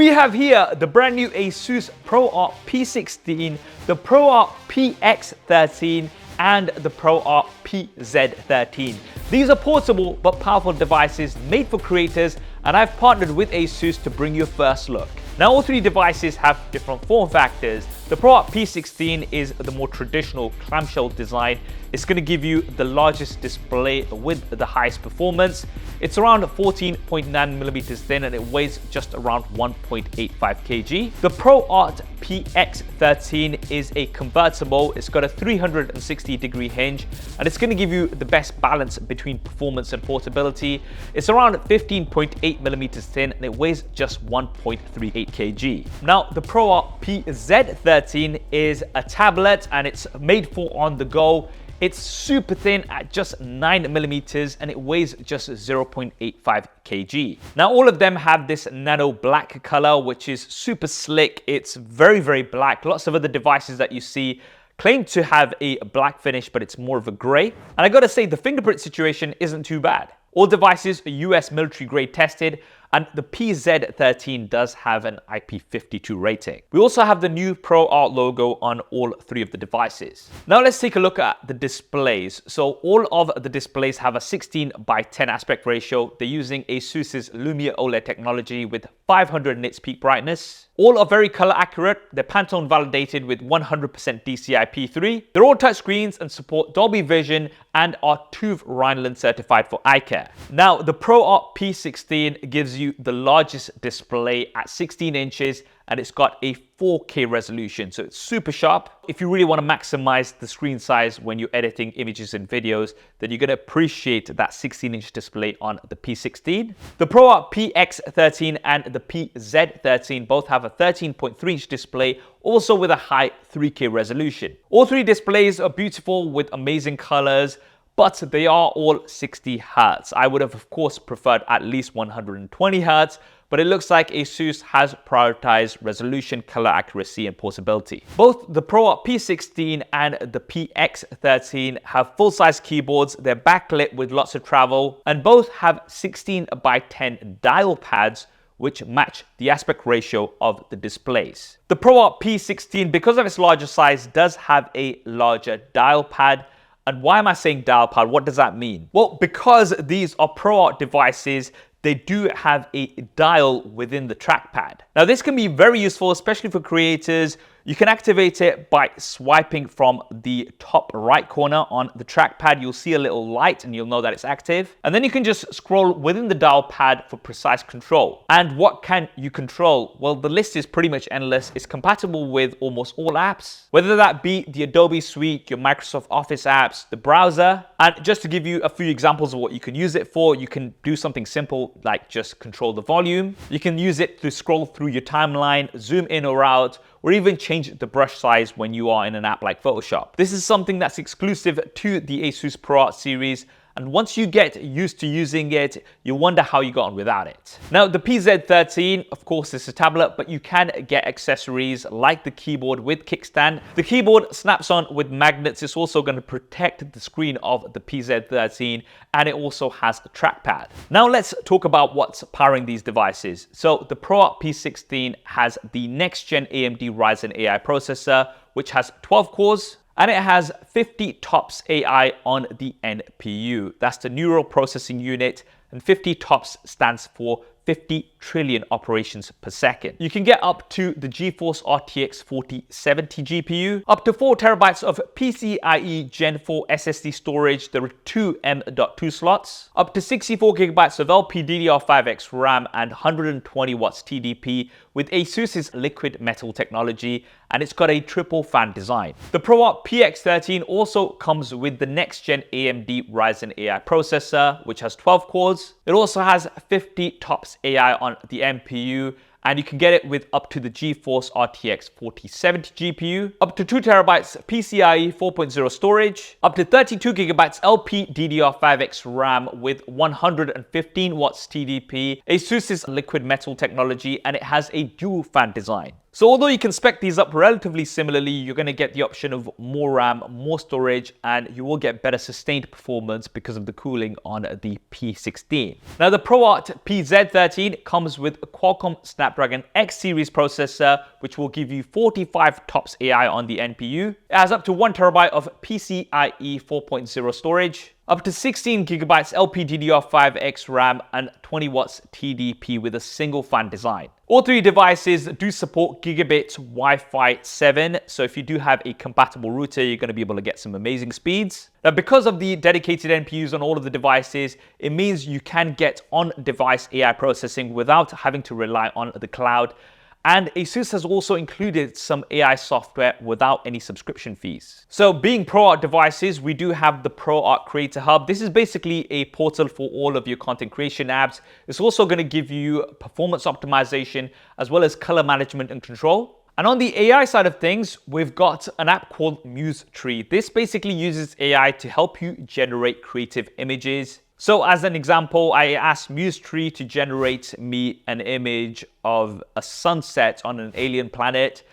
we have here the brand new ASUS ProArt P16, the ProArt PX13, and the ProArt PZ13. These are portable but powerful devices made for creators, and I've partnered with ASUS to bring you a first look. Now, all three devices have different form factors. The ProArt P16 is the more traditional clamshell design. It's going to give you the largest display with the highest performance. It's around 14.9 millimeters thin and it weighs just around 1.85 kg. The ProArt PX13 is a convertible. It's got a 360-degree hinge and it's going to give you the best balance between performance and portability. It's around 15.8 millimeters thin and it weighs just 1.38 kg. Now, the ProArt PZ13 is a tablet and it's made for on the go. It's super thin at just 9 millimeters and it weighs just 0.85 kg. Now, all of them have this Nano Black color, which is super slick. It's very, very black. Lots of other devices that you see claim to have a black finish, but it's more of a gray. And I gotta say, the fingerprint situation isn't too bad. All devices are US military grade tested, and the PZ13 does have an IP52 rating. We also have the new ProArt logo on all three of the devices. Now let's take a look at the displays. So all of the displays have a 16:10 aspect ratio. They're using ASUS's Lumia OLED technology with 500 nits peak brightness. All are very color accurate. They're Pantone validated with 100% DCI-P3. They're all touchscreens and support Dolby Vision and are TÜV Rheinland certified for eye care. Now, the ProArt P16 gives you the largest display at 16 inches and it's got a 4K resolution, so it's super sharp. If you really want to maximize the screen size when you're editing images and videos, then you're going to appreciate that 16-inch display on the P16. The ProArt PX13 and the PZ13 both have a 13.3-inch display, also with a high 3K resolution. All three displays are beautiful with amazing colors, but they are all 60 Hz. I would have, of course, preferred at least 120 Hz, but it looks like ASUS has prioritized resolution, color accuracy, and portability. Both the ProArt P16 and the PX13 have full-size keyboards. They're backlit with lots of travel, and both have 16:10 dial pads, which match the aspect ratio of the displays. The ProArt P16, because of its larger size, does have a larger dial pad. And why am I saying dial pad? What does that mean? Well, because these are ProArt devices, they do have a dial within the trackpad. Now, this can be very useful, especially for creators. You can activate it by swiping from the top right corner on the trackpad. You'll see a little light and you'll know that it's active. And then you can just scroll within the dial pad for precise control. And what can you control? Well, the list is pretty much endless. It's compatible with almost all apps, whether that be the Adobe Suite, your Microsoft Office apps, the browser. And just to give you a few examples of what you can use it for, you can do something simple like just control the volume. You can use it to scroll through your timeline, zoom in or out, or even change the brush size when you are in an app like Photoshop. This is something that's exclusive to the ASUS ProArt series, and once you get used to using it, you wonder how you got on without it. Now, the PZ13, of course, is a tablet, but you can get accessories like the keyboard with kickstand. The keyboard snaps on with magnets. It's also going to protect the screen of the PZ13, and it also has a trackpad. Now, let's talk about what's powering these devices. So, the ProArt P16 has the next-gen AMD Ryzen AI processor, which has 12 cores, and it has 50 TOPS AI on the NPU. That's the neural processing unit, and 50 TOPS stands for 50 trillion operations per second. You can get up to the GeForce RTX4070 GPU, up to 4 terabytes of PCIe Gen 4 SSD storage. There are 2 M.2 slots, up to 64 gigabytes of LPDDR5X RAM, and 120 watts TDP with ASUS's liquid metal technology, and it's got a triple fan design. The ProArt PX13 also comes with the next-gen AMD Ryzen AI processor, which has 12 cores. It also has 50 TOPS AI on the NPU, and you can get it with up to the GeForce RTX4070 GPU, up to 2 terabytes PCIe 4.0 storage, up to 32 gigabytes LPDDR5X RAM with 115 watts TDP, ASUS's liquid metal technology, and it has a dual fan design. So although you can spec these up relatively similarly, you're going to get the option of more RAM, more storage, and you will get better sustained performance because of the cooling on the P16. Now the ProArt PZ13 comes with a Qualcomm Snapdragon X Series processor, which will give you 45 TOPS AI on the NPU. It has up to 1TB of PCIe 4.0 storage, up to 16GB LPDDR5X RAM, and 20 watts TDP with a single fan design. All three devices do support gigabit Wi-Fi 7, so if you do have a compatible router, you're going to be able to get some amazing speeds. Now, because of the dedicated NPUs on all of the devices, it means you can get on-device AI processing without having to rely on the cloud. And ASUS has also included some AI software without any subscription fees. So being ProArt devices, we do have the ProArt Creator Hub. This is basically a portal for all of your content creation apps. It's also going to give you performance optimization as well as color management and control. And on the AI side of things, we've got an app called Muse Tree. This basically uses AI to help you generate creative images. So as an example, I asked Muse Tree to generate me an image of a sunset on an alien planet.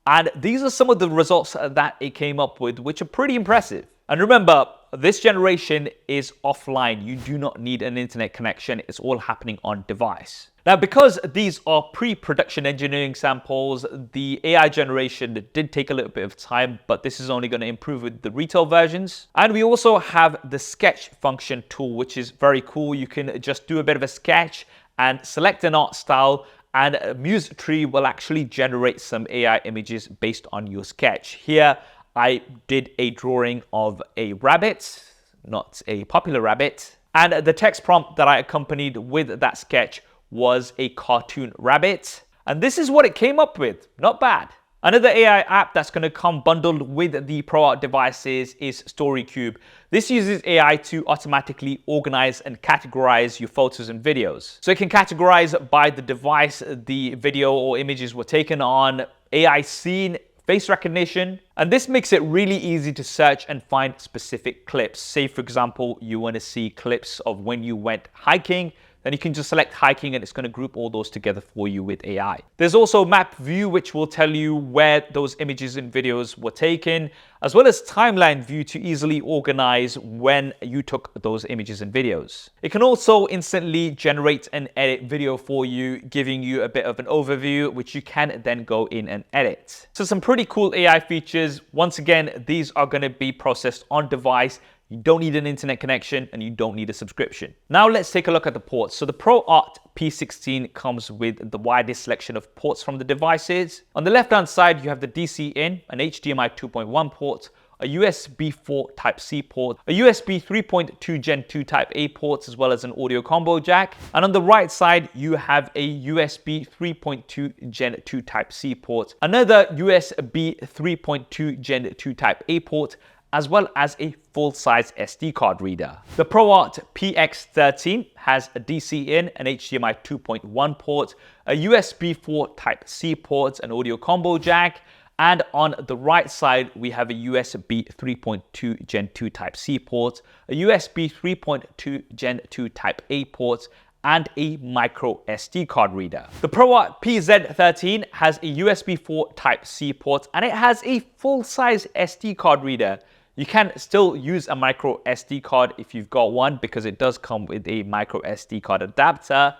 And these are some of the results that it came up with, which are pretty impressive. And remember, this generation is offline. You do not need an internet connection. It's all happening on device. Now, because these are pre-production engineering samples, the AI generation did take a little bit of time, but this is only going to improve with the retail versions. And we also have the sketch function tool, which is very cool. You can just do a bit of a sketch and select an art style, and Muse Tree will actually generate some AI images based on your sketch. Here, I did a drawing of a rabbit, not a popular rabbit. And the text prompt that I accompanied with that sketch was a cartoon rabbit. And this is what it came up with. Not bad. Another AI app that's going to come bundled with the ProArt devices is StoryCube. This uses AI to automatically organize and categorize your photos and videos. So it can categorize by the device the video or images were taken on, AI scene, face recognition, and this makes it really easy to search and find specific clips. Say, for example, you want to see clips of when you went hiking, then you can just select hiking and it's going to group all those together for you with AI. There's also map view, which will tell you where those images and videos were taken, as well as timeline view to easily organize when you took those images and videos. It can also instantly generate and edit video for you, giving you a bit of an overview, which you can then go in and edit. So some pretty cool AI features. Once again, these are going to be processed on device. You don't need an internet connection and you don't need a subscription. Now let's take a look at the ports. So the ProArt P16 comes with the widest selection of ports from the devices. On the left-hand side, you have the DC in, an HDMI 2.1 port, a USB 4 Type-C port, a USB 3.2 Gen 2 Type-A port, as well as an audio combo jack. And on the right side, you have a USB 3.2 Gen 2 Type-C port, another USB 3.2 Gen 2 Type-A port, as well as a full-size SD card reader. The ProArt PX13 has a DC in, an HDMI 2.1 port, a USB 4 Type-C port, an audio combo jack, and on the right side, we have a USB 3.2 Gen 2 Type-C port, a USB 3.2 Gen 2 Type-A port, and a micro SD card reader. The ProArt PZ13 has a USB 4 Type-C port, and it has a full-size SD card reader. You can still use a micro SD card if you've got one, because it does come with a micro SD card adapter.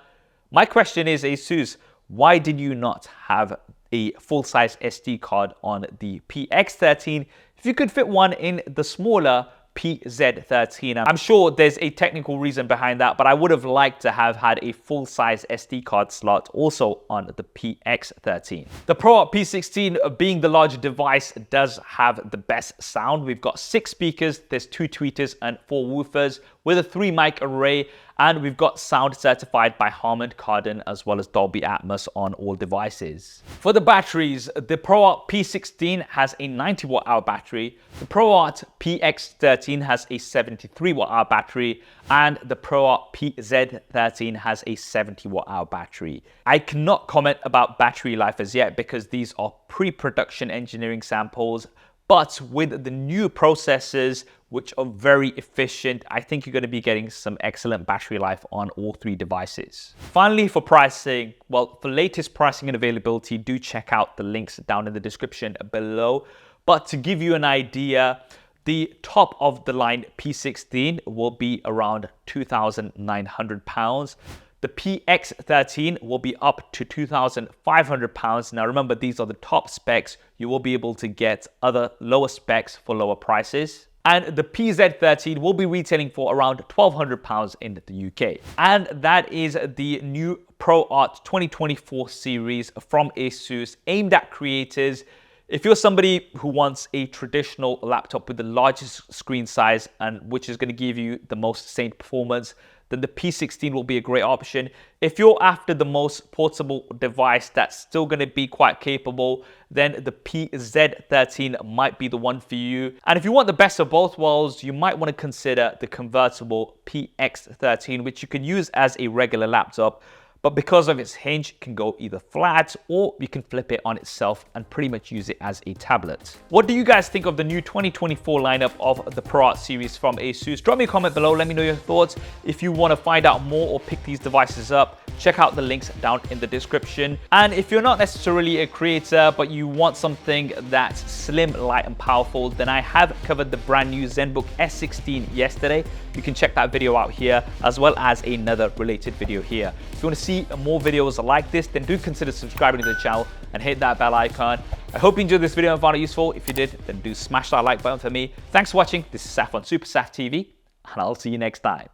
My question is, ASUS, why did you not have a full-size SD card on the PX13 if you could fit one in the smaller PZ13? I'm sure there's a technical reason behind that, but I would have liked to have had a full-size SD card slot also on the PX13. The ProArt P16, being the larger device, does have the best sound. We've got 6 speakers, there's 2 tweeters and 4 woofers with a 3 mic array, and we've got sound certified by Harman Kardon as well as Dolby Atmos on all devices. For the batteries, the ProArt P16 has a 90 watt hour battery, the ProArt PX13 has a 73 watt hour battery, and the ProArt PZ13 has a 70 watt hour battery. I cannot comment about battery life as yet because these are pre-production engineering samples, But with the new processors, which are very efficient, I think you're going to be getting some excellent battery life on all three devices. Finally, for pricing, well, for latest pricing and availability, do check out the links down in the description below. But to give you an idea, the top of the line P16 will be around £2,900. The PX13 will be up to £2,500. Now remember, these are the top specs. You will be able to get other lower specs for lower prices. And the PZ13 will be retailing for around £1,200 in the UK. And that is the new ProArt 2024 series from ASUS, aimed at creators. If you're somebody who wants a traditional laptop with the largest screen size and which is going to give you the most sustained performance, then the P16 will be a great option. If you're after the most portable device that's still going to be quite capable, then the PZ13 might be the one for you. And if you want the best of both worlds, you might want to consider the convertible PX13, which you can use as a regular laptop, but because of its hinge, it can go either flat or you can flip it on itself and pretty much use it as a tablet. What do you guys think of the new 2024 lineup of the ProArt series from ASUS? Drop me a comment below, let me know your thoughts. If you want to find out more or pick these devices up, check out the links down in the description. And if you're not necessarily a creator, but you want something that's slim, light, and powerful, then I have covered the brand new ZenBook S16 yesterday. You can check that video out here, as well as another related video here. If you want to see more videos like this, then do consider subscribing to the channel and hit that bell icon. I hope you enjoyed this video and found it useful. If you did, then do smash that like button for me. Thanks for watching. This is Saf on SuperSaf TV, and I'll see you next time.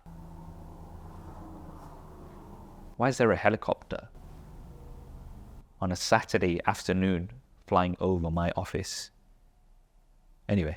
Why is there a helicopter on a Saturday afternoon flying over my office? Anyway.